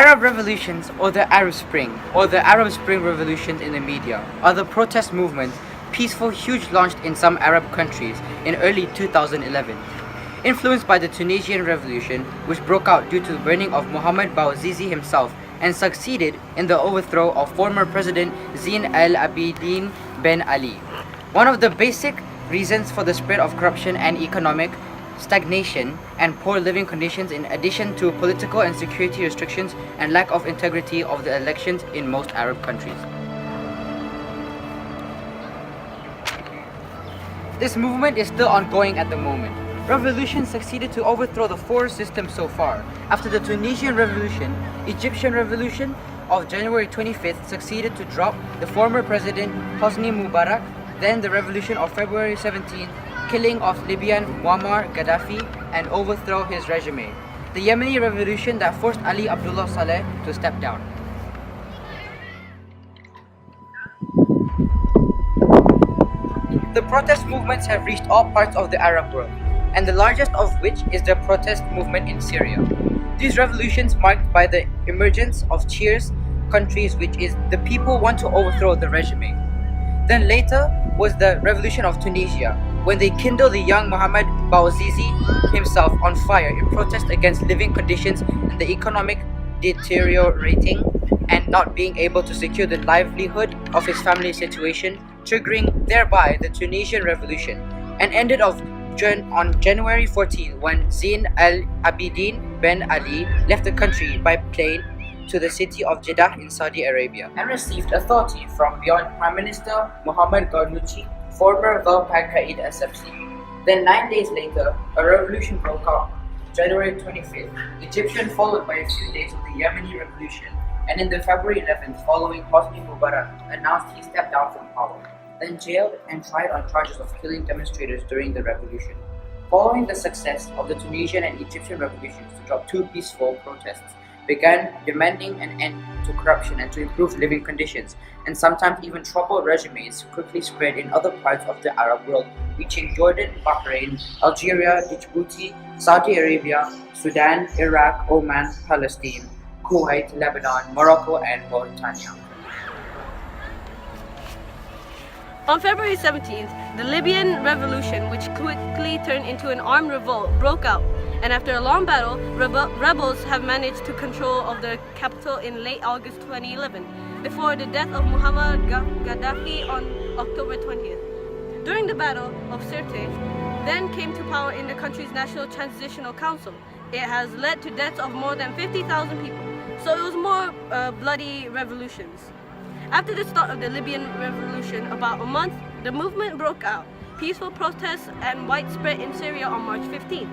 Arab revolutions, or the Arab Spring, or the Arab Spring revolutions in the media, are the protest movements, peaceful huge launched in some Arab countries in early 2011. Influenced by the Tunisian Revolution, which broke out due to the burning of Mohammed Bouazizi himself and succeeded in the overthrow of former President Zine El Abidine Ben Ali. One of the basic reasons for the spread of corruption and economic stagnation and poor living conditions, in addition to political and security restrictions and lack of integrity of the elections in most Arab countries. This movement is still ongoing at the moment. Revolution succeeded to overthrow the four systems so far. After the Tunisian Revolution, Egyptian Revolution of January 25th succeeded to drop the former President Hosni Mubarak, then the Revolution of February 17th, killing of Libyan Muammar Gaddafi and overthrow his regime. The Yemeni Revolution that forced Ali Abdullah Saleh to step down. The protest movements have reached all parts of the Arab world, and the largest of which is the protest movement in Syria. These revolutions marked by the emergence of Cheers countries, which is the people want to overthrow the regime. Then later was the revolution of Tunisia, when they kindled the young Mohammed Bouazizi himself on fire in protest against living conditions and the economic deteriorating and not being able to secure the livelihood of his family situation, triggering thereby the Tunisian Revolution, and ended on January 14 when Zine El Abidine Ben Ali left the country by plane to the city of Jeddah in Saudi Arabia and received authority from beyond Prime Minister Mohamed Ghannouchi, former Velpag Qaid SFC. Then 9 days later, a revolution broke out, January 25th, Egyptian, followed by a few days of the Yemeni Revolution, and in the February 11th following, Hosni Mubarak announced he stepped down from power, then jailed and tried on charges of killing demonstrators during the revolution. Following the success of the Tunisian and Egyptian revolutions to drop two peaceful protests, began demanding an end to corruption and to improve living conditions, and sometimes even troubled regimes quickly spread in other parts of the Arab world, reaching Jordan, Bahrain, Algeria, Djibouti, Saudi Arabia, Sudan, Iraq, Oman, Palestine, Kuwait, Lebanon, Morocco, and Mauritania. On February 17th, the Libyan Revolution, which quickly turned into an armed revolt, broke out, and after a long battle, rebels have managed to control of the capital in late August 2011, before the death of Muammar Gaddafi on October 20th. During the Battle of Sirte, then came to power in the country's National Transitional Council. It has led to deaths of more than 50,000 people, so it was more bloody revolutions. After the start of the Libyan Revolution, about a month, the movement broke out, peaceful protests and widespread in Syria on March 15th,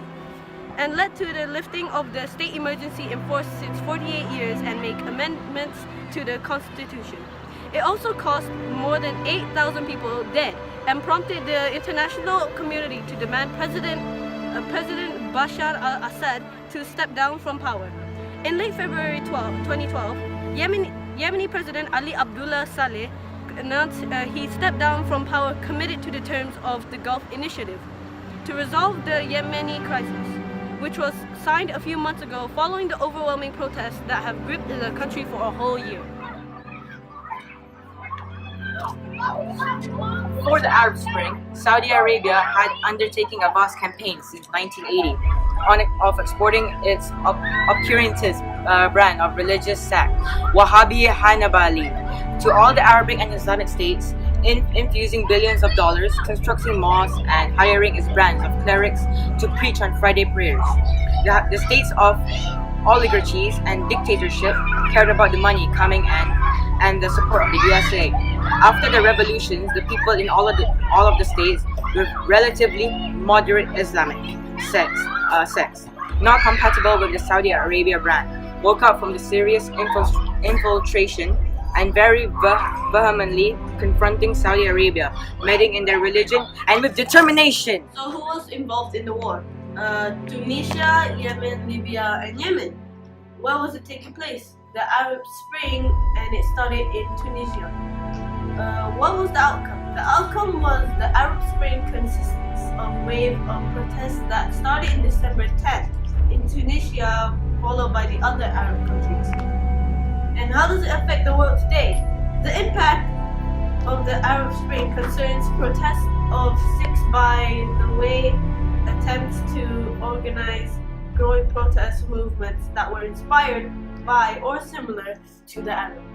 and led to the lifting of the state emergency in force since 48 years and make amendments to the constitution. It also cost more than 8,000 people dead and prompted the international community to demand President Bashar al-Assad to step down from power. In late February 2012, Yemeni President Ali Abdullah Saleh announced he stepped down from power, committed to the terms of the Gulf Initiative to resolve the Yemeni crisis, which was signed a few months ago following the overwhelming protests that have gripped the country for a whole year. Before the Arab Spring, Saudi Arabia had undertaken a vast campaign since 1980 of exporting its obscurantism brand of religious sect, Wahhabi Hanbali, to all the Arabic and Islamic states, infusing billions of dollars, constructing mosques, and hiring its brands of clerics to preach on Friday prayers. The states of oligarchies and dictatorship cared about the money coming and the support of the USA. After the revolutions, the people in all of the states with relatively moderate Islamic sects, not compatible with the Saudi Arabia brand, woke up from the serious infiltration and very vehemently confronting Saudi Arabia, meddling in their religion and with determination. So who was involved in the war? Tunisia, Yemen, Libya, and Yemen. Where was it taking place? The Arab Spring, and it started in Tunisia. What was the outcome? The outcome was the Arab Spring consists of a wave of protests that started in December 10th in Tunisia, followed by the other Arab countries. And how does it affect the world today? The impact of the Arab Spring concerns protests of six by the way attempts to organize growing protest movements that were inspired by or similar to the Arab.